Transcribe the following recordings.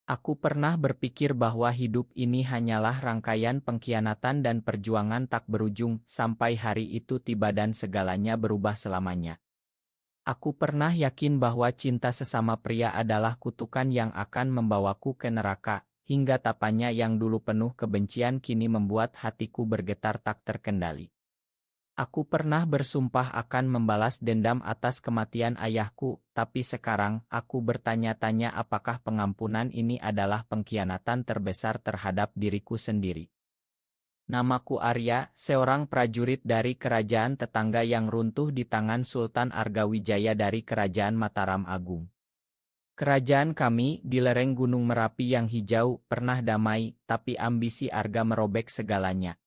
Aku pernah berpikir bahwa hidup ini hanyalah rangkaian pengkhianatan dan perjuangan tak berujung sampai hari itu tiba dan segalanya berubah selamanya. Aku pernah yakin bahwa cinta sesama pria adalah kutukan yang akan membawaku ke neraka, hingga tapanya yang dulu penuh kebencian kini membuat hatiku bergetar tak terkendali. Aku pernah bersumpah akan membalas dendam atas kematian ayahku, tapi sekarang aku bertanya-tanya apakah pengampunan ini adalah pengkhianatan terbesar terhadap diriku sendiri. Namaku Arya, seorang prajurit dari kerajaan tetangga yang runtuh di tangan Sultan Argawijaya dari Kerajaan Mataram Agung. Kerajaan kami di lereng Gunung Merapi yang hijau pernah damai, tapi ambisi Arga merobek segalanya.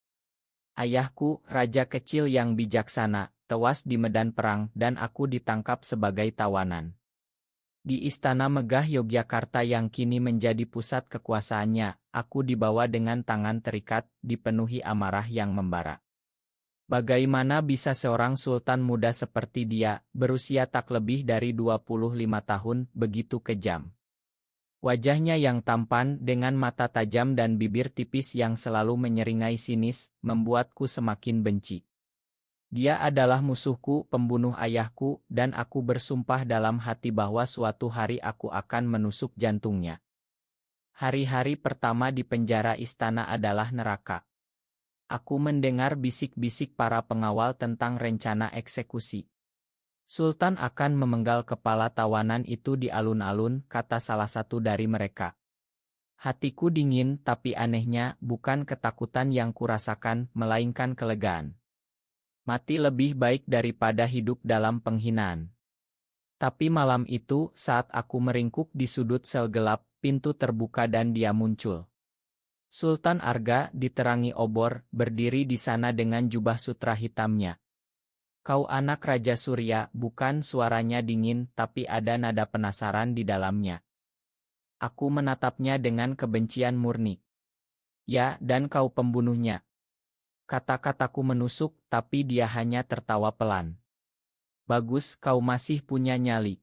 Ayahku, raja kecil yang bijaksana, tewas di medan perang dan aku ditangkap sebagai tawanan. Di Istana Megah Yogyakarta yang kini menjadi pusat kekuasaannya, aku dibawa dengan tangan terikat, dipenuhi amarah yang membara. Bagaimana bisa seorang sultan muda seperti dia, berusia tak lebih dari 25 tahun, begitu kejam? Wajahnya yang tampan dengan mata tajam dan bibir tipis yang selalu menyeringai sinis, membuatku semakin benci. Dia adalah musuhku, pembunuh ayahku, dan aku bersumpah dalam hati bahwa suatu hari aku akan menusuk jantungnya. Hari-hari pertama di penjara istana adalah neraka. Aku mendengar bisik-bisik para pengawal tentang rencana eksekusi. Sultan akan memenggal kepala tawanan itu di alun-alun, kata salah satu dari mereka. Hatiku dingin, tapi anehnya bukan ketakutan yang kurasakan, melainkan kelegaan. Mati lebih baik daripada hidup dalam penghinaan. Tapi malam itu, saat aku meringkuk di sudut sel gelap, pintu terbuka dan dia muncul. Sultan Arga, diterangi obor, berdiri di sana dengan jubah sutra hitamnya. Kau anak Raja Surya, bukan? Suaranya dingin, tapi ada nada penasaran di dalamnya. Aku menatapnya dengan kebencian murni. Ya, dan kau pembunuhnya. Kata-kataku menusuk, tapi dia hanya tertawa pelan. Bagus, kau masih punya nyali.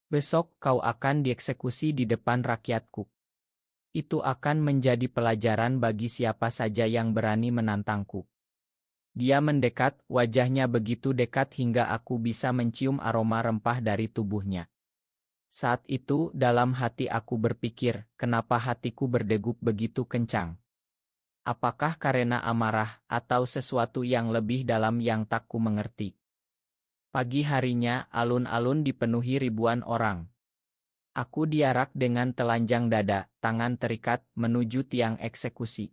Besok kau akan dieksekusi di depan rakyatku. Itu akan menjadi pelajaran bagi siapa saja yang berani menantangku. Dia mendekat, wajahnya begitu dekat hingga aku bisa mencium aroma rempah dari tubuhnya. Saat itu, dalam hati aku berpikir, kenapa hatiku berdegup begitu kencang? Apakah karena amarah, atau sesuatu yang lebih dalam yang tak ku mengerti? Pagi harinya, alun-alun dipenuhi ribuan orang. Aku diarak dengan telanjang dada, tangan terikat, menuju tiang eksekusi.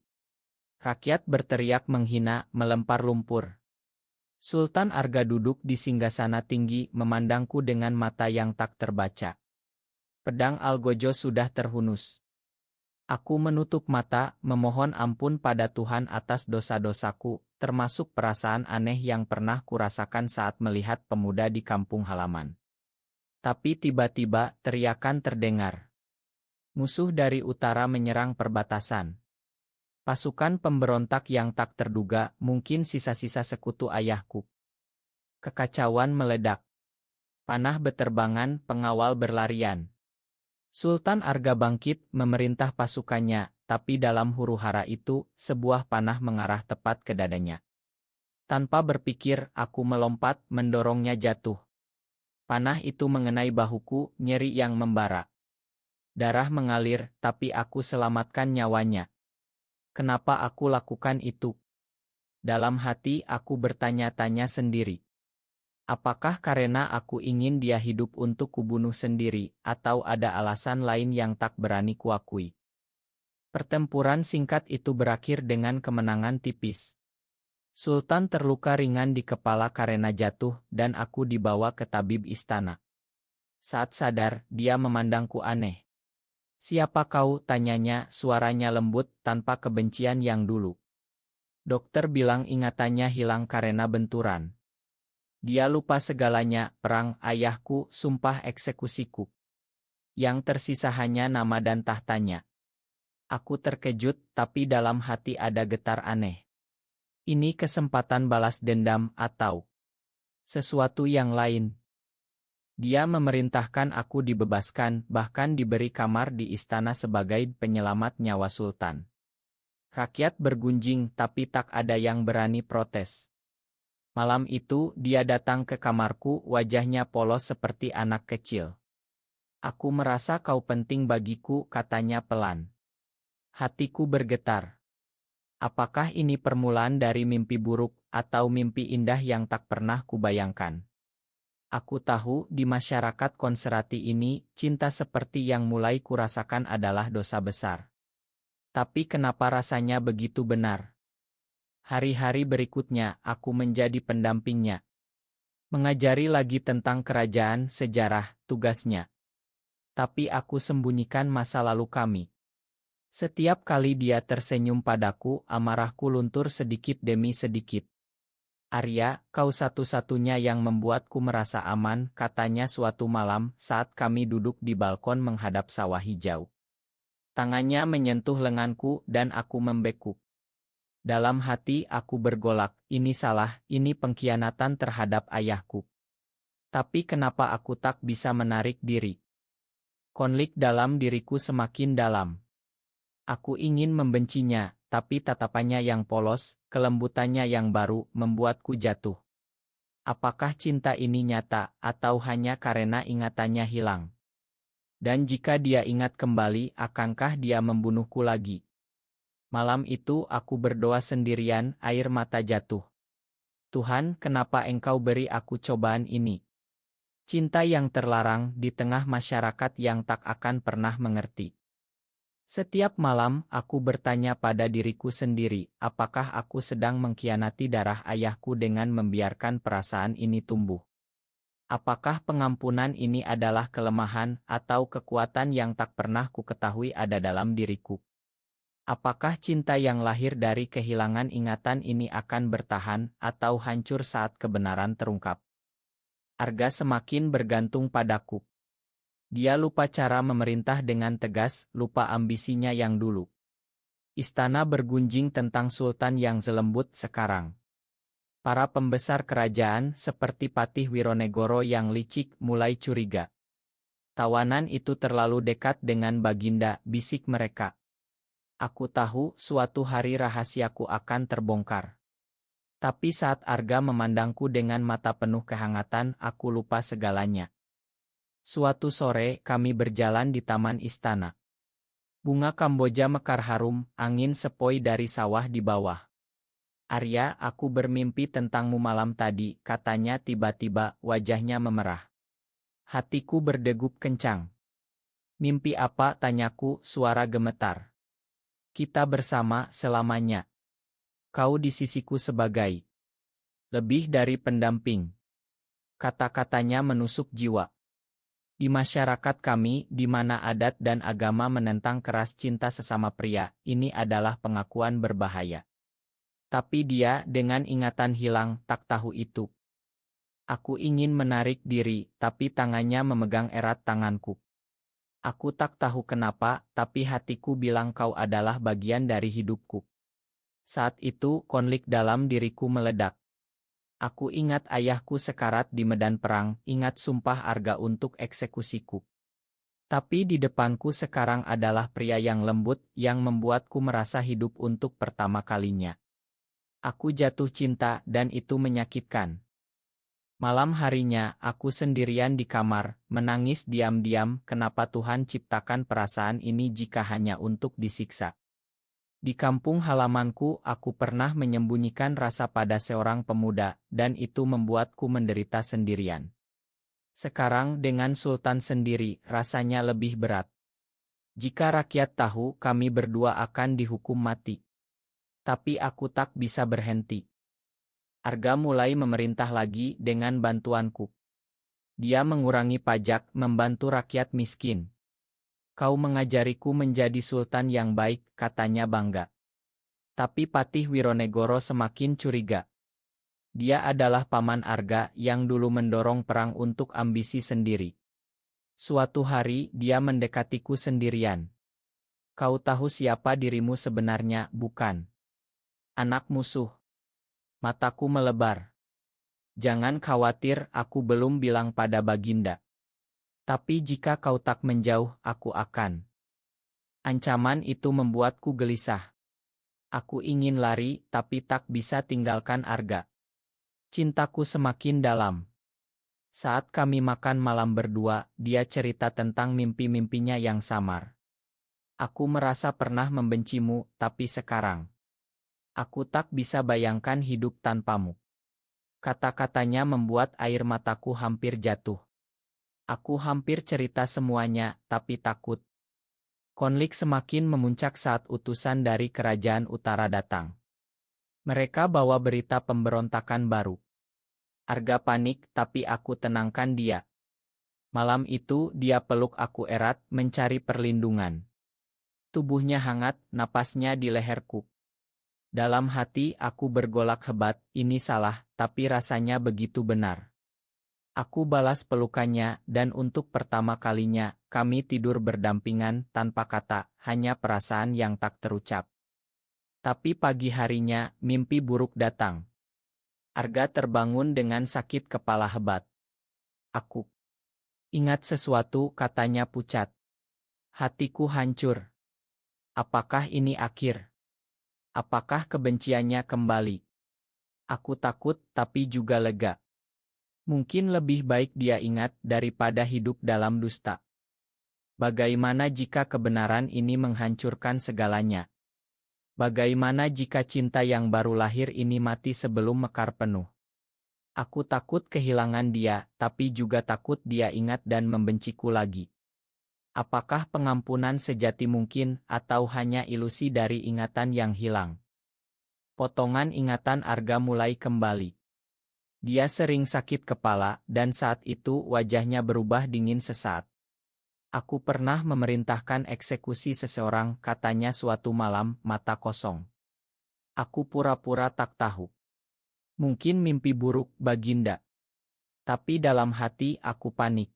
Rakyat berteriak menghina, melempar lumpur. Sultan Arga duduk di singgasana tinggi, memandangku dengan mata yang tak terbaca. Pedang Algojo sudah terhunus. Aku menutup mata, memohon ampun pada Tuhan atas dosa-dosaku, termasuk perasaan aneh yang pernah kurasakan saat melihat pemuda di kampung halaman. Tapi tiba-tiba, teriakan terdengar. Musuh dari utara menyerang perbatasan. Pasukan pemberontak yang tak terduga, mungkin sisa-sisa sekutu ayahku. Kekacauan meledak. Panah beterbangan, pengawal berlarian. Sultan Arga bangkit, memerintah pasukannya, tapi dalam huru-hara itu, sebuah panah mengarah tepat ke dadanya. Tanpa berpikir, aku melompat, mendorongnya jatuh. Panah itu mengenai bahuku, nyeri yang membara. Darah mengalir, tapi aku selamatkan nyawanya. Kenapa aku lakukan itu? Dalam hati aku bertanya-tanya sendiri. Apakah karena aku ingin dia hidup untuk kubunuh sendiri, atau ada alasan lain yang tak berani kuakui? Pertempuran singkat itu berakhir dengan kemenangan tipis. Sultan terluka ringan di kepala karena jatuh, dan aku dibawa ke tabib istana. Saat sadar, dia memandangku aneh. Siapa kau? Tanyanya, suaranya lembut, tanpa kebencian yang dulu. Dokter bilang ingatannya hilang karena benturan. Dia lupa segalanya, perang, ayahku, sumpah eksekusiku. Yang tersisa hanya nama dan tahtanya. Aku terkejut, tapi dalam hati ada getar aneh. Ini kesempatan balas dendam atau sesuatu yang lain. Dia memerintahkan aku dibebaskan, bahkan diberi kamar di istana sebagai penyelamat nyawa sultan. Rakyat bergunjing, tapi tak ada yang berani protes. Malam itu, dia datang ke kamarku, wajahnya polos seperti anak kecil. Aku merasa kau penting bagiku, katanya pelan. Hatiku bergetar. Apakah ini permulaan dari mimpi buruk, atau mimpi indah yang tak pernah kubayangkan? Aku tahu di masyarakat konserati ini, cinta seperti yang mulai kurasakan adalah dosa besar. Tapi kenapa rasanya begitu benar? Hari-hari berikutnya, aku menjadi pendampingnya. Mengajari lagi tentang kerajaan, sejarah, tugasnya. Tapi aku sembunyikan masa lalu kami. Setiap kali dia tersenyum padaku, amarahku luntur sedikit demi sedikit. Arya, kau satu-satunya yang membuatku merasa aman, katanya suatu malam saat kami duduk di balkon menghadap sawah hijau. Tangannya menyentuh lenganku dan aku membekuk. Dalam hati aku bergolak, ini salah, ini pengkhianatan terhadap ayahku. Tapi kenapa aku tak bisa menarik diri? Konflik dalam diriku semakin dalam. Aku ingin membencinya, tapi tatapannya yang polos, kelembutannya yang baru, membuatku jatuh. Apakah cinta ini nyata, atau hanya karena ingatannya hilang? Dan jika dia ingat kembali, akankah dia membunuhku lagi? Malam itu aku berdoa sendirian, air mata jatuh. Tuhan, kenapa Engkau beri aku cobaan ini? Cinta yang terlarang di tengah masyarakat yang tak akan pernah mengerti. Setiap malam, aku bertanya pada diriku sendiri, apakah aku sedang mengkhianati darah ayahku dengan membiarkan perasaan ini tumbuh? Apakah pengampunan ini adalah kelemahan atau kekuatan yang tak pernah ku ketahui ada dalam diriku? Apakah cinta yang lahir dari kehilangan ingatan ini akan bertahan atau hancur saat kebenaran terungkap? Arga semakin bergantung padaku. Dia lupa cara memerintah dengan tegas, lupa ambisinya yang dulu. Istana bergunjing tentang sultan yang zelembut sekarang. Para pembesar kerajaan seperti Patih Wironegoro yang licik mulai curiga. Tawanan itu terlalu dekat dengan Baginda, bisik mereka. Aku tahu suatu hari rahasiaku akan terbongkar. Tapi saat Arga memandangku dengan mata penuh kehangatan, aku lupa segalanya. Suatu sore, kami berjalan di taman istana. Bunga Kamboja mekar harum, angin sepoi dari sawah di bawah. Arya, aku bermimpi tentangmu malam tadi, katanya tiba-tiba, wajahnya memerah. Hatiku berdegup kencang. Mimpi apa, tanyaku, suara gemetar. Kita bersama selamanya. Kau di sisiku sebagai lebih dari pendamping. Kata-katanya menusuk jiwa. Di masyarakat kami, di mana adat dan agama menentang keras cinta sesama pria, ini adalah pengakuan berbahaya. Tapi dia, dengan ingatan hilang, tak tahu itu. Aku ingin menarik diri, tapi tangannya memegang erat tanganku. Aku tak tahu kenapa, tapi hatiku bilang kau adalah bagian dari hidupku. Saat itu, konflik dalam diriku meledak. Aku ingat ayahku sekarat di medan perang, ingat sumpah Arga untuk eksekusiku. Tapi di depanku sekarang adalah pria yang lembut, yang membuatku merasa hidup untuk pertama kalinya. Aku jatuh cinta, dan itu menyakitkan. Malam harinya, aku sendirian di kamar, menangis diam-diam, kenapa Tuhan ciptakan perasaan ini jika hanya untuk disiksa. Di kampung halamanku, aku pernah menyembunyikan rasa pada seorang pemuda, dan itu membuatku menderita sendirian. Sekarang dengan Sultan sendiri, rasanya lebih berat. Jika rakyat tahu, kami berdua akan dihukum mati. Tapi aku tak bisa berhenti. Arga mulai memerintah lagi dengan bantuanku. Dia mengurangi pajak, membantu rakyat miskin. Kau mengajariku menjadi sultan yang baik, katanya bangga. Tapi Patih Wironegoro semakin curiga. Dia adalah paman Arga yang dulu mendorong perang untuk ambisi sendiri. Suatu hari dia mendekatiku sendirian. Kau tahu siapa dirimu sebenarnya, bukan? Anak musuh. Mataku melebar. Jangan khawatir, aku belum bilang pada Baginda. Tapi jika kau tak menjauh, aku akan. Ancaman itu membuatku gelisah. Aku ingin lari, tapi tak bisa tinggalkan Arga. Cintaku semakin dalam. Saat kami makan malam berdua, dia cerita tentang mimpi-mimpinya yang samar. Aku merasa pernah membencimu, tapi sekarang aku tak bisa bayangkan hidup tanpamu. Kata-katanya membuat air mataku hampir jatuh. Aku hampir cerita semuanya, tapi takut. Konflik semakin memuncak saat utusan dari kerajaan utara datang. Mereka bawa berita pemberontakan baru. Arga panik, tapi aku tenangkan dia. Malam itu dia peluk aku erat, mencari perlindungan. Tubuhnya hangat, napasnya di leherku. Dalam hati aku bergolak hebat, ini salah, tapi rasanya begitu benar. Aku balas pelukannya, dan untuk pertama kalinya, kami tidur berdampingan, tanpa kata, hanya perasaan yang tak terucap. Tapi pagi harinya, mimpi buruk datang. Arga terbangun dengan sakit kepala hebat. Aku ingat sesuatu, katanya pucat. Hatiku hancur. Apakah ini akhir? Apakah kebenciannya kembali? Aku takut, tapi juga lega. Mungkin lebih baik dia ingat daripada hidup dalam dusta. Bagaimana jika kebenaran ini menghancurkan segalanya? Bagaimana jika cinta yang baru lahir ini mati sebelum mekar penuh? Aku takut kehilangan dia, tapi juga takut dia ingat dan membenciku lagi. Apakah pengampunan sejati mungkin, atau hanya ilusi dari ingatan yang hilang? Potongan ingatan Arga mulai kembali. Dia sering sakit kepala, dan saat itu wajahnya berubah dingin sesaat. Aku pernah memerintahkan eksekusi seseorang, katanya suatu malam, mata kosong. Aku pura-pura tak tahu. Mungkin mimpi buruk, Baginda. Tapi dalam hati aku panik.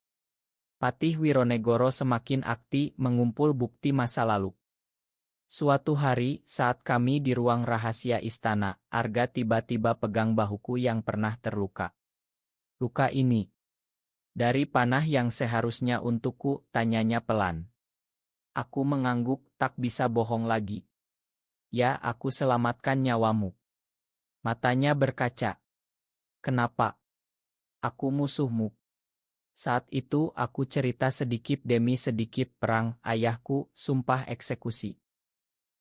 Patih Wironegoro semakin aktif mengumpul bukti masa lalu. Suatu hari, saat kami di ruang rahasia istana, Arga tiba-tiba pegang bahuku yang pernah terluka. Luka ini dari panah yang seharusnya untukku, tanyanya pelan. Aku mengangguk, tak bisa bohong lagi. Ya, aku selamatkan nyawamu. Matanya berkaca. Kenapa? Aku musuhmu. Saat itu aku cerita sedikit demi sedikit perang ayahku, sumpah eksekusi.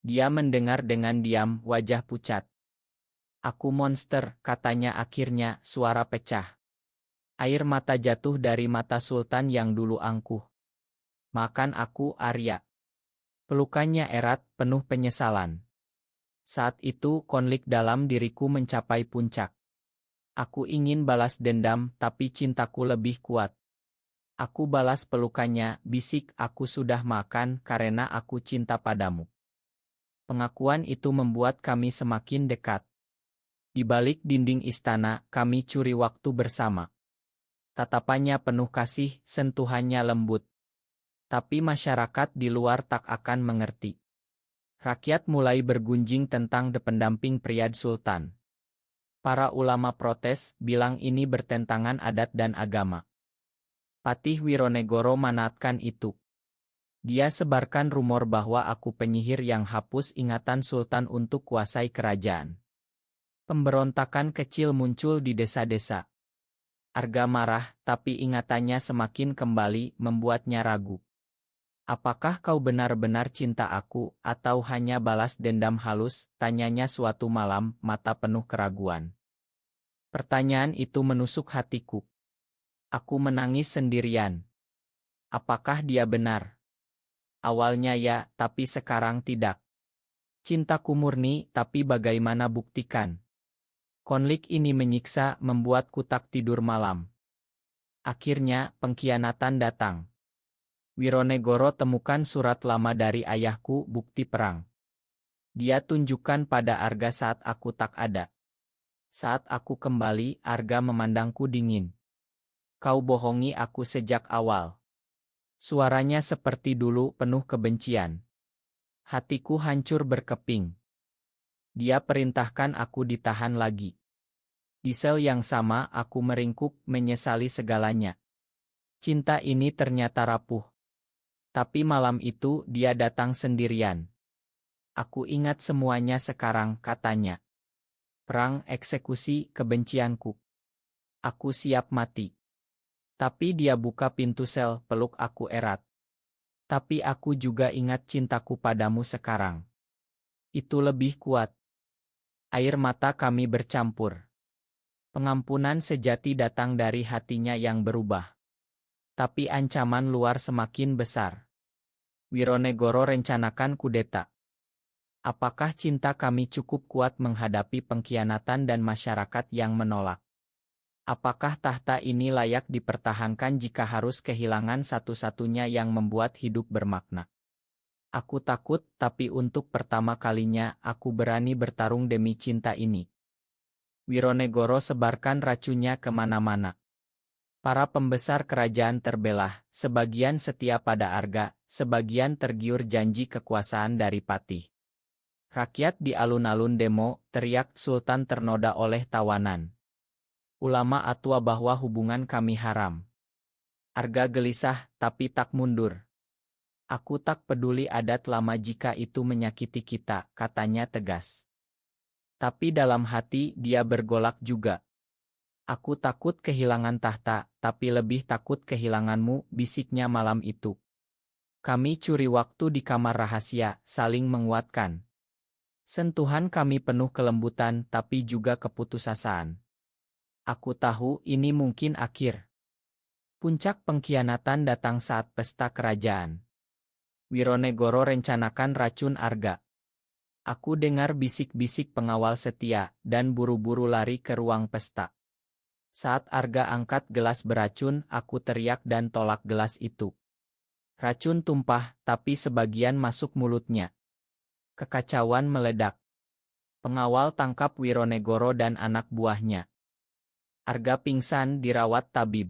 Dia mendengar dengan diam, wajah pucat. Aku monster, katanya akhirnya, suara pecah. Air mata jatuh dari mata Sultan yang dulu angkuh. Makan aku, Arya. Pelukannya erat, penuh penyesalan. Saat itu konflik dalam diriku mencapai puncak. Aku ingin balas dendam, tapi cintaku lebih kuat. Aku balas pelukannya, bisik, aku sudah makan karena aku cinta padamu. Pengakuan itu membuat kami semakin dekat. Di balik dinding istana, kami curi waktu bersama. Tatapannya penuh kasih, sentuhannya lembut. Tapi masyarakat di luar tak akan mengerti. Rakyat mulai bergunjing tentang pendamping Priad Sultan. Para ulama protes, bilang ini bertentangan adat dan agama. Patih Wironegoro manaatkan itu. Dia sebarkan rumor bahwa aku penyihir yang hapus ingatan Sultan untuk kuasai kerajaan. Pemberontakan kecil muncul di desa-desa. Arga marah, tapi ingatannya semakin kembali, membuatnya ragu. Apakah kau benar-benar cinta aku, atau hanya balas dendam halus? Tanyanya suatu malam, mata penuh keraguan. Pertanyaan itu menusuk hatiku. Aku menangis sendirian. Apakah dia benar? Awalnya ya, tapi sekarang tidak. Cintaku murni, tapi bagaimana buktikan? Konflik ini menyiksa, membuatku tak tidur malam. Akhirnya, pengkhianatan datang. Wironegoro temukan surat lama dari ayahku, bukti perang. Dia tunjukkan pada Arga saat aku tak ada. Saat aku kembali, Arga memandangku dingin. Kau bohongi aku sejak awal. Suaranya seperti dulu, penuh kebencian. Hatiku hancur berkeping. Dia perintahkan aku ditahan lagi. Di sel yang sama, aku meringkuk, menyesali segalanya. Cinta ini ternyata rapuh. Tapi malam itu dia datang sendirian. Aku ingat semuanya sekarang, katanya. Perang, eksekusi, kebencianku. Aku siap mati. Tapi dia buka pintu sel, peluk aku erat. Tapi aku juga ingat cintaku padamu sekarang. Itu lebih kuat. Air mata kami bercampur. Pengampunan sejati datang dari hatinya yang berubah. Tapi ancaman luar semakin besar. Wironegoro rencanakan kudeta. Apakah cinta kami cukup kuat menghadapi pengkhianatan dan masyarakat yang menolak? Apakah tahta ini layak dipertahankan jika harus kehilangan satu-satunya yang membuat hidup bermakna? Aku takut, tapi untuk pertama kalinya aku berani bertarung demi cinta ini. Wironegoro sebarkan racunnya kemana-mana. Para pembesar kerajaan terbelah, sebagian setia pada Arga, sebagian tergiur janji kekuasaan dari Patih. Rakyat di alun-alun demo, teriak Sultan ternoda oleh tawanan. Ulama atua bahwa hubungan kami haram. Arga gelisah, tapi tak mundur. Aku tak peduli adat lama jika itu menyakiti kita, katanya tegas. Tapi dalam hati dia bergolak juga. Aku takut kehilangan tahta, tapi lebih takut kehilanganmu, bisiknya malam itu. Kami curi waktu di kamar rahasia, saling menguatkan. Sentuhan kami penuh kelembutan, tapi juga keputusasaan. Aku tahu ini mungkin akhir. Puncak pengkhianatan datang saat pesta kerajaan. Wironegoro rencanakan racun Arga. Aku dengar bisik-bisik pengawal setia, dan buru-buru lari ke ruang pesta. Saat Arga angkat gelas beracun, aku teriak dan tolak gelas itu. Racun tumpah, tapi sebagian masuk mulutnya. Kekacauan meledak. Pengawal tangkap Wironegoro dan anak buahnya. Arga pingsan dirawat tabib.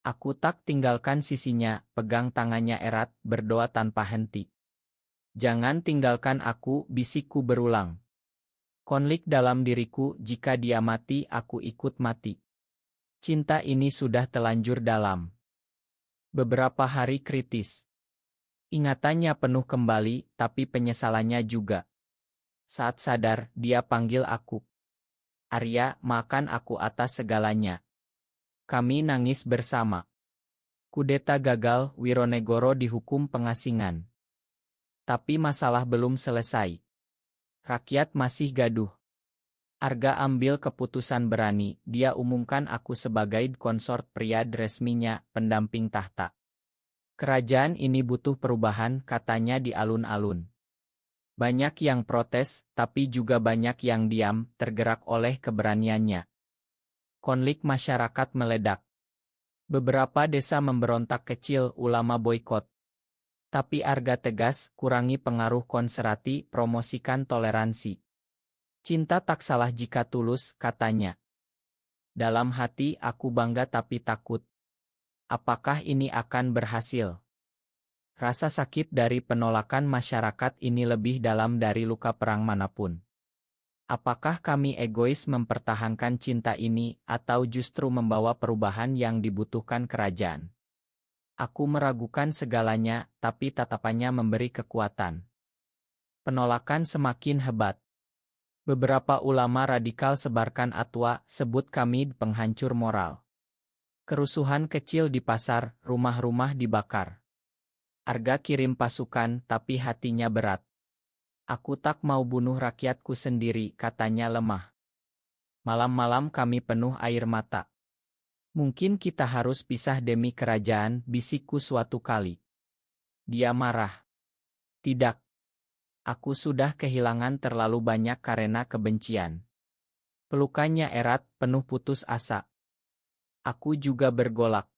Aku tak tinggalkan sisinya, pegang tangannya erat, berdoa tanpa henti. Jangan tinggalkan aku, bisikku berulang. Konflik dalam diriku, jika dia mati, aku ikut mati. Cinta ini sudah telanjur dalam. Beberapa hari kritis. Ingatannya penuh kembali, tapi penyesalannya juga. Saat sadar, dia panggil aku. Arya, maafkan aku atas segalanya. Kami nangis bersama. Kudeta gagal, Wironegoro dihukum pengasingan. Tapi masalah belum selesai. Rakyat masih gaduh. Arga ambil keputusan berani, dia umumkan aku sebagai konsort pria resminya, pendamping tahta. Kerajaan ini butuh perubahan, katanya di alun-alun. Banyak yang protes, tapi juga banyak yang diam, tergerak oleh keberaniannya. Konflik masyarakat meledak. Beberapa desa memberontak kecil, ulama boikot. Tapi Arga tegas, kurangi pengaruh konservatif, promosikan toleransi. Cinta tak salah jika tulus, katanya. Dalam hati aku bangga tapi takut. Apakah ini akan berhasil? Rasa sakit dari penolakan masyarakat ini lebih dalam dari luka perang manapun. Apakah kami egois mempertahankan cinta ini, atau justru membawa perubahan yang dibutuhkan kerajaan? Aku meragukan segalanya, tapi tatapannya memberi kekuatan. Penolakan semakin hebat. Beberapa ulama radikal sebarkan atwa, sebut kami penghancur moral. Kerusuhan kecil di pasar, rumah-rumah dibakar. Arga kirim pasukan, tapi hatinya berat. Aku tak mau bunuh rakyatku sendiri, katanya lemah. Malam-malam kami penuh air mata. Mungkin kita harus pisah demi kerajaan, bisikku suatu kali. Dia marah. Tidak. Aku sudah kehilangan terlalu banyak karena kebencian. Pelukannya erat, penuh putus asa. Aku juga bergolak.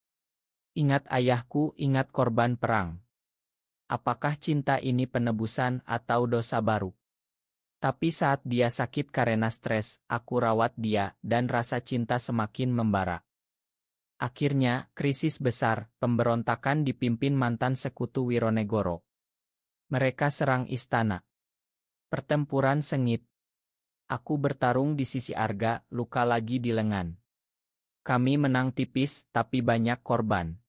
Ingat ayahku, ingat korban perang. Apakah cinta ini penebusan atau dosa baru? Tapi saat dia sakit karena stres, aku rawat dia, dan rasa cinta semakin membara. Akhirnya, krisis besar, pemberontakan dipimpin mantan sekutu Wironegoro. Mereka serang istana. Pertempuran sengit. Aku bertarung di sisi Arga, luka lagi di lengan. Kami menang tipis, tapi banyak korban.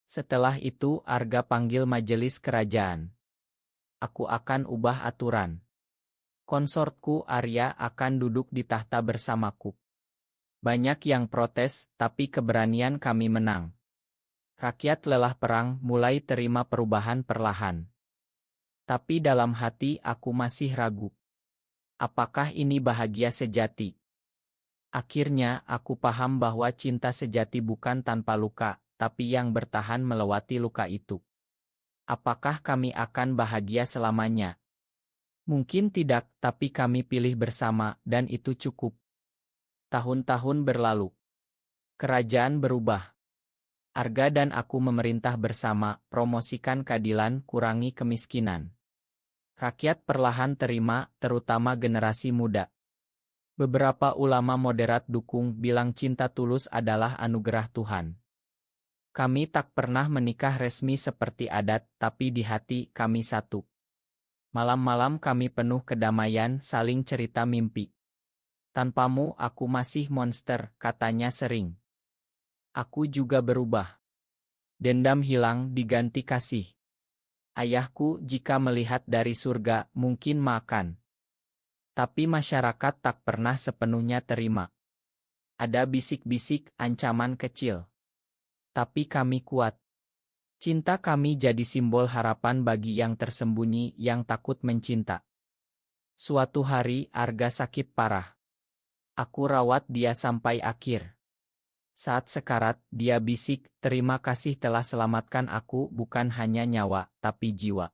Setelah itu Arga panggil majelis kerajaan. Aku akan ubah aturan. Konsortku Arya akan duduk di tahta bersamaku. Banyak yang protes, tapi keberanian kami menang. Rakyat lelah perang mulai terima perubahan perlahan. Tapi dalam hati aku masih ragu. Apakah ini bahagia sejati? Akhirnya aku paham bahwa cinta sejati bukan tanpa luka, tapi yang bertahan melewati luka itu. Apakah kami akan bahagia selamanya? Mungkin tidak, tapi kami pilih bersama, dan itu cukup. Tahun-tahun berlalu. Kerajaan berubah. Arga dan aku memerintah bersama, promosikan keadilan, kurangi kemiskinan. Rakyat perlahan terima, terutama generasi muda. Beberapa ulama moderat dukung bilang cinta tulus adalah anugerah Tuhan. Kami tak pernah menikah resmi seperti adat, tapi di hati kami satu. Malam-malam kami penuh kedamaian, saling cerita mimpi. Tanpamu aku masih monster, katanya sering. Aku juga berubah. Dendam hilang diganti kasih. Ayahku jika melihat dari surga mungkin makan. Tapi masyarakat tak pernah sepenuhnya terima. Ada bisik-bisik ancaman kecil. Tapi kami kuat. Cinta kami jadi simbol harapan bagi yang tersembunyi yang takut mencinta. Suatu hari Arga sakit parah. Aku rawat dia sampai akhir. Saat sekarat, dia bisik, terima kasih telah selamatkan aku bukan hanya nyawa, tapi jiwa.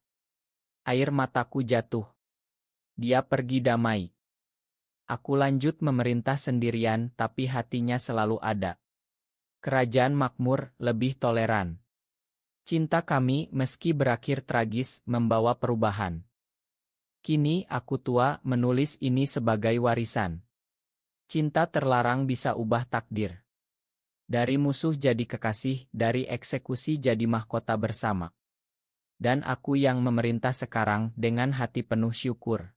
Air mataku jatuh. Dia pergi damai. Aku lanjut memerintah sendirian, tapi hatinya selalu ada. Kerajaan makmur, lebih toleran. Cinta kami, meski berakhir tragis, membawa perubahan. Kini aku tua, menulis ini sebagai warisan. Cinta terlarang bisa ubah takdir. Dari musuh jadi kekasih, dari eksekusi jadi mahkota bersama. Dan aku yang memerintah sekarang dengan hati penuh syukur.